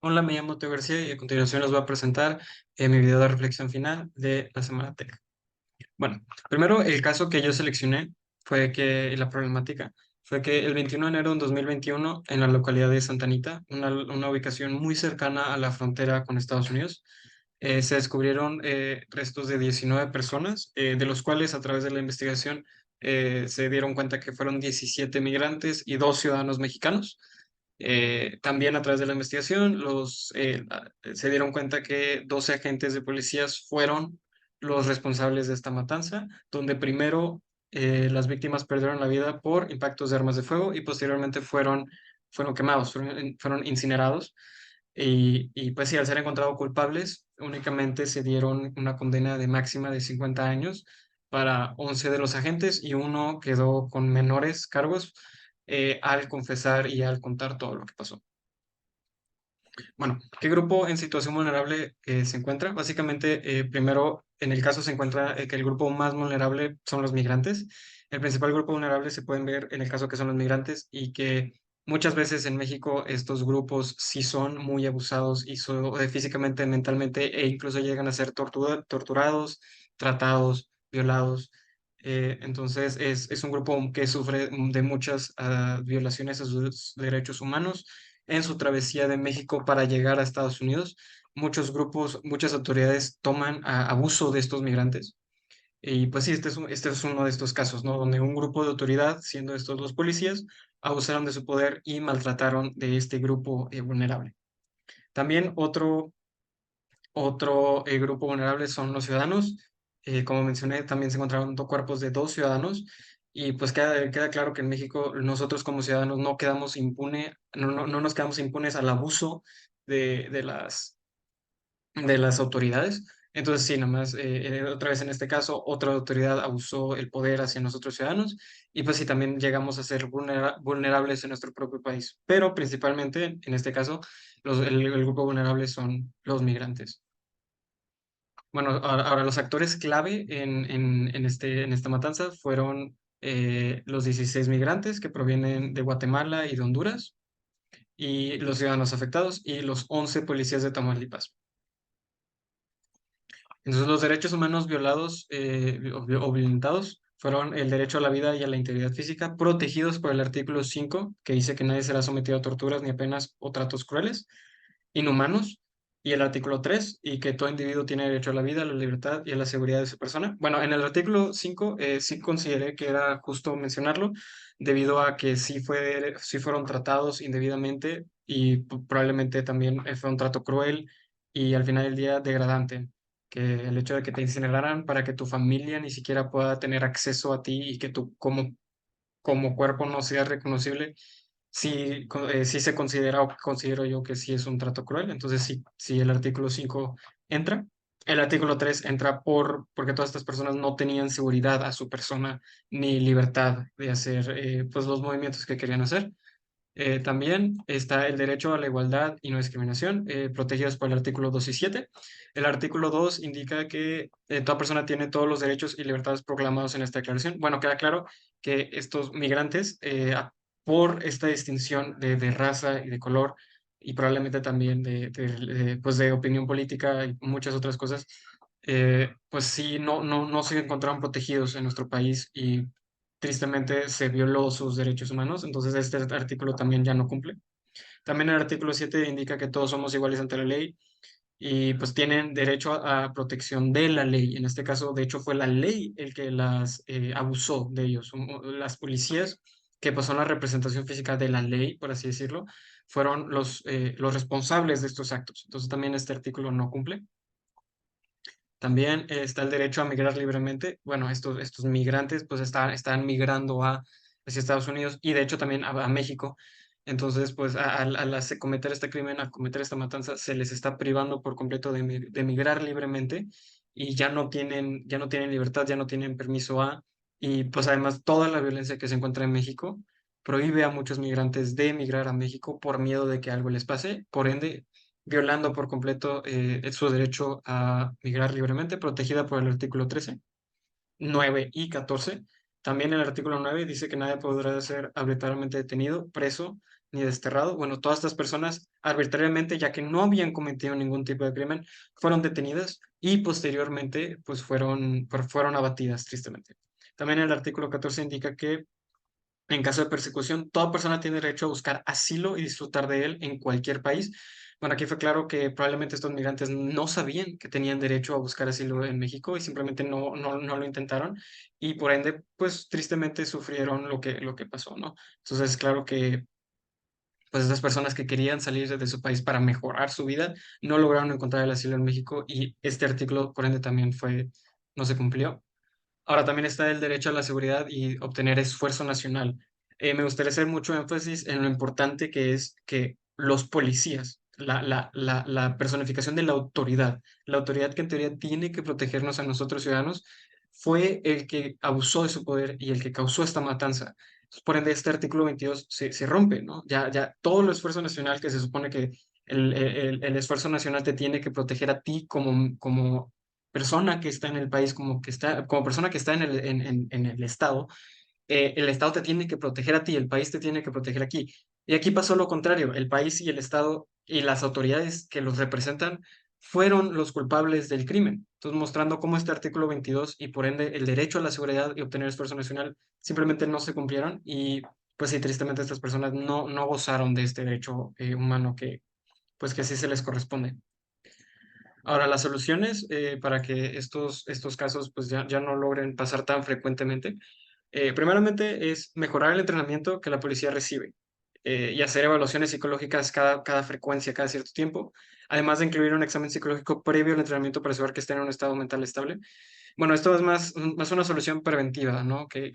Hola, me llamo Teo García y a continuación les voy a presentar mi video de reflexión final de la Semana Tech. Bueno, primero el caso que yo seleccioné fue que, y la problemática, fue que el 21 de enero de 2021 en la localidad de Santa Anita, una ubicación muy cercana a la frontera con Estados Unidos, se descubrieron restos de 19 personas, de los cuales a través de la investigación se dieron cuenta que fueron 17 migrantes y dos ciudadanos mexicanos. También a través de la investigación se dieron cuenta que 12 agentes de policías fueron los responsables de esta matanza, donde primero las víctimas perdieron la vida por impactos de armas de fuego y posteriormente fueron quemados, fueron incinerados. Y pues sí, al ser encontrados culpables, únicamente se dieron una condena de máxima de 50 años para 11 de los agentes y uno quedó con menores cargos al confesar y al contar todo lo que pasó. Bueno, ¿qué grupo en situación vulnerable se encuentra? Básicamente, primero, en el caso se encuentra que el grupo más vulnerable son los migrantes. El principal grupo vulnerable se pueden ver en el caso que son los migrantes y que muchas veces en México estos grupos sí son muy abusados y físicamente, mentalmente e incluso llegan a ser torturados, tratados, violados. Entonces, es un grupo que sufre de muchas violaciones a sus derechos humanos en su travesía de México para llegar a Estados Unidos. Muchos grupos, muchas autoridades toman abuso de estos migrantes. Y pues sí, este es uno de estos casos, ¿no? Donde un grupo de autoridad, siendo estos los policías, abusaron de su poder y maltrataron de este grupo vulnerable. También otro grupo vulnerable son los ciudadanos. Como mencioné, también se encontraron dos cuerpos de dos ciudadanos y pues queda claro que en México nosotros como ciudadanos no quedamos no nos quedamos impunes al abuso de, de las, de las autoridades. Entonces, sí, nada más, otra vez en este caso, otra autoridad abusó el poder hacia nosotros ciudadanos y pues sí, también llegamos a ser vulnerables en nuestro propio país. Pero principalmente, en este caso, el grupo vulnerable son los migrantes. Bueno, ahora los actores clave en esta matanza fueron los 16 migrantes que provienen de Guatemala y de Honduras, y los ciudadanos afectados, y los 11 policías de Tamaulipas. Entonces, los derechos humanos violados o violentados fueron el derecho a la vida y a la integridad física, protegidos por el artículo 5, que dice que nadie será sometido a torturas ni a penas o tratos crueles inhumanos, y el artículo 3 y que todo individuo tiene derecho a la vida, a la libertad y a la seguridad de su persona. Bueno, en el artículo 5 sí consideré que era justo mencionarlo, debido a que sí fueron tratados indebidamente y probablemente también fue un trato cruel y al final del día degradante. Que el hecho de que te incineraran para que tu familia ni siquiera pueda tener acceso a ti y que tú como cuerpo no sea reconocible, sí, sí se considera o considero yo que sí es un trato cruel. Entonces, sí el artículo 5 entra. El artículo 3 entra porque todas estas personas no tenían seguridad a su persona ni libertad de hacer pues los movimientos que querían hacer. También está el derecho a la igualdad y no discriminación, protegidos por el artículo 2 y 7. El artículo 2 indica que toda persona tiene todos los derechos y libertades proclamados en esta declaración. Bueno, queda claro que estos migrantes, por esta distinción de raza y de color, y probablemente también pues de opinión política y muchas otras cosas, pues sí, no se encontraron protegidos en nuestro país y tristemente se violó sus derechos humanos, entonces este artículo también ya no cumple. También el artículo 7 indica que todos somos iguales ante la ley y pues tienen derecho a protección de la ley. En este caso, de hecho, fue la ley el que las abusó de ellos. Las policías, que pues son la representación física de la ley, por así decirlo, fueron los responsables de estos actos. Entonces también este artículo no cumple. También está el derecho a migrar libremente. Bueno, estos migrantes pues están migrando hacia Estados Unidos y de hecho también a México. Entonces, pues cometer este crimen, a cometer esta matanza, se les está privando por completo de migrar libremente y ya no tienen libertad, ya no tienen permiso y pues además toda la violencia que se encuentra en México prohíbe a muchos migrantes de emigrar a México por miedo de que algo les pase. Por ende, violando por completo su derecho a migrar libremente, protegida por el artículo 13, 9 y 14. También el artículo 9 dice que nadie podrá ser arbitrariamente detenido, preso, ni desterrado. Bueno, todas estas personas arbitrariamente, ya que no habían cometido ningún tipo de crimen, fueron detenidas y posteriormente pues fueron abatidas tristemente. También el artículo 14 indica que en caso de persecución, toda persona tiene derecho a buscar asilo y disfrutar de él en cualquier país. Bueno, aquí fue claro que probablemente estos migrantes no sabían que tenían derecho a buscar asilo en México y simplemente no lo intentaron y por ende, pues tristemente sufrieron lo que pasó, ¿no? Entonces, claro que pues estas personas que querían salir de su país para mejorar su vida no lograron encontrar el asilo en México y este artículo, por ende, también no se cumplió. Ahora también está el derecho a la seguridad y obtener esfuerzo nacional. Me gustaría hacer mucho énfasis en lo importante que es que los policías, la personificación de la autoridad que en teoría tiene que protegernos a nosotros ciudadanos, fue el que abusó de su poder y el que causó esta matanza. Por ende, este artículo 22 se rompe, ¿no? Ya todo el esfuerzo nacional que se supone que el esfuerzo nacional te tiene que proteger a ti como persona que está en el país, como persona que está en el Estado, el Estado te tiene que proteger a ti, el país te tiene que proteger aquí. Y aquí pasó lo contrario, el país y el Estado y las autoridades que los representan fueron los culpables del crimen. Entonces, mostrando cómo este artículo 22 y por ende el derecho a la seguridad y obtener esfuerzo nacional simplemente no se cumplieron y pues sí, tristemente estas personas no gozaron de este derecho humano pues que sí se les corresponde. Ahora, las soluciones para que estos casos pues ya no logren pasar tan frecuentemente, primeramente es mejorar el entrenamiento que la policía recibe y hacer evaluaciones psicológicas cada frecuencia, cada cierto tiempo, además de incluir un examen psicológico previo al entrenamiento para asegurar que estén en un estado mental estable. Bueno, esto es más una solución preventiva, ¿no? Que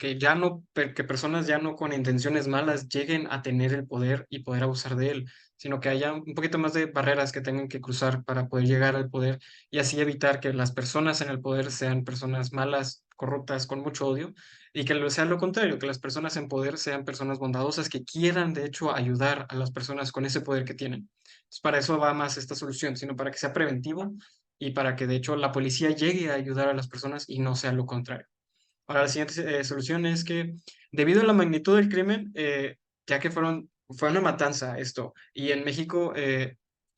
personas ya no con intenciones malas lleguen a tener el poder y poder abusar de él, sino que haya un poquito más de barreras que tengan que cruzar para poder llegar al poder y así evitar que las personas en el poder sean personas malas, corruptas, con mucho odio, y que sea lo contrario, que las personas en poder sean personas bondadosas que quieran, de hecho, ayudar a las personas con ese poder que tienen. Entonces, para eso va más esta solución, sino para que sea preventivo y para que de hecho la policía llegue a ayudar a las personas y no sea lo contrario. Ahora, la siguiente solución es que debido a la magnitud del crimen, ya que fue una matanza esto, y en México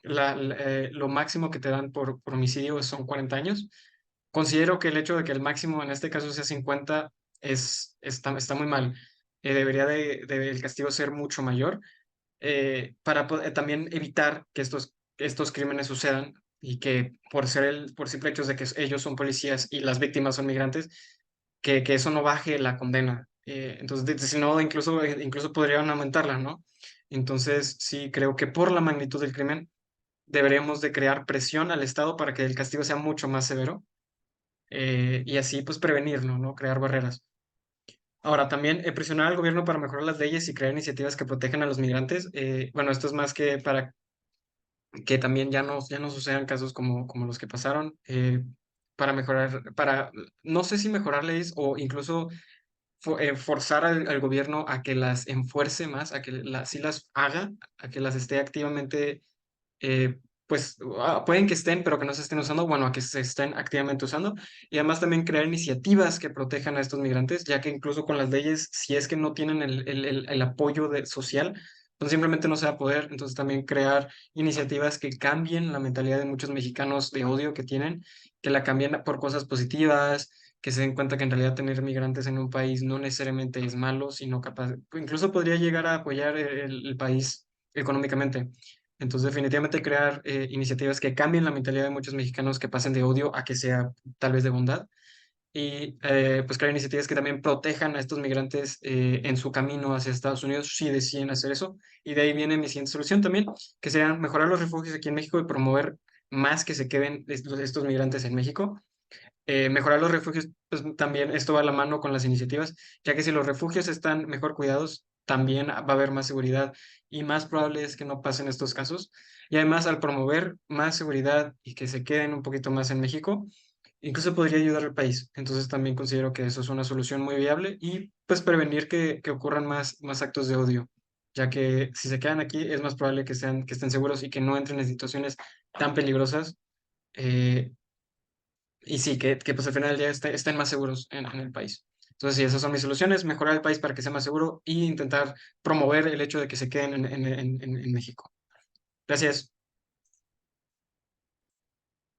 lo máximo que te dan por homicidio son 40 años, considero que el hecho de que el máximo en este caso sea 50 está muy mal. Debería el castigo ser mucho mayor para también evitar que estos crímenes sucedan y que por simple hecho de que ellos son policías y las víctimas son migrantes, que eso no baje la condena. Entonces, si no, incluso podrían aumentarla, ¿no? Entonces, sí, creo que por la magnitud del crimen deberíamos de crear presión al Estado para que el castigo sea mucho más severo y así pues prevenirlo, ¿no? Crear barreras. Ahora, también presionar al gobierno para mejorar las leyes y crear iniciativas que protejan a los migrantes. Bueno, esto es más que para que también ya no sucedan casos como los que pasaron, no sé si mejorar leyes o incluso forzar al gobierno a que las enfuerce más, a que sí las haga, a que las esté activamente eh, pues pueden que estén, pero que no se estén usando, bueno, a que se estén activamente usando, y además también crear iniciativas que protejan a estos migrantes, ya que incluso con las leyes, si es que no tienen el apoyo social, pues simplemente no se va a poder, entonces también crear iniciativas que cambien la mentalidad de muchos mexicanos de odio que tienen, que la cambien por cosas positivas, que se den cuenta que en realidad tener migrantes en un país no necesariamente es malo, sino capaz, incluso podría llegar a apoyar el país económicamente. Entonces, definitivamente crear iniciativas que cambien la mentalidad de muchos mexicanos que pasen de odio a que sea tal vez de bondad. Y pues crear iniciativas que también protejan a estos migrantes en su camino hacia Estados Unidos si deciden hacer eso. Y de ahí viene mi siguiente solución también, que sería mejorar los refugios aquí en México y promover más que se queden estos migrantes en México. Mejorar los refugios, pues también esto va a la mano con las iniciativas, ya que si los refugios están mejor cuidados, también va a haber más seguridad y más probable es que no pasen estos casos. Y además, al promover más seguridad y que se queden un poquito más en México, incluso podría ayudar al país. Entonces también considero que eso es una solución muy viable y pues prevenir que ocurran más actos de odio, ya que si se quedan aquí es más probable que estén seguros y que no entren en situaciones tan peligrosas. eh, y sí, que pues al final del día estén más seguros en el país. Entonces, sí, esas son mis soluciones, mejorar el país para que sea más seguro y intentar promover el hecho de que se queden en México. Gracias.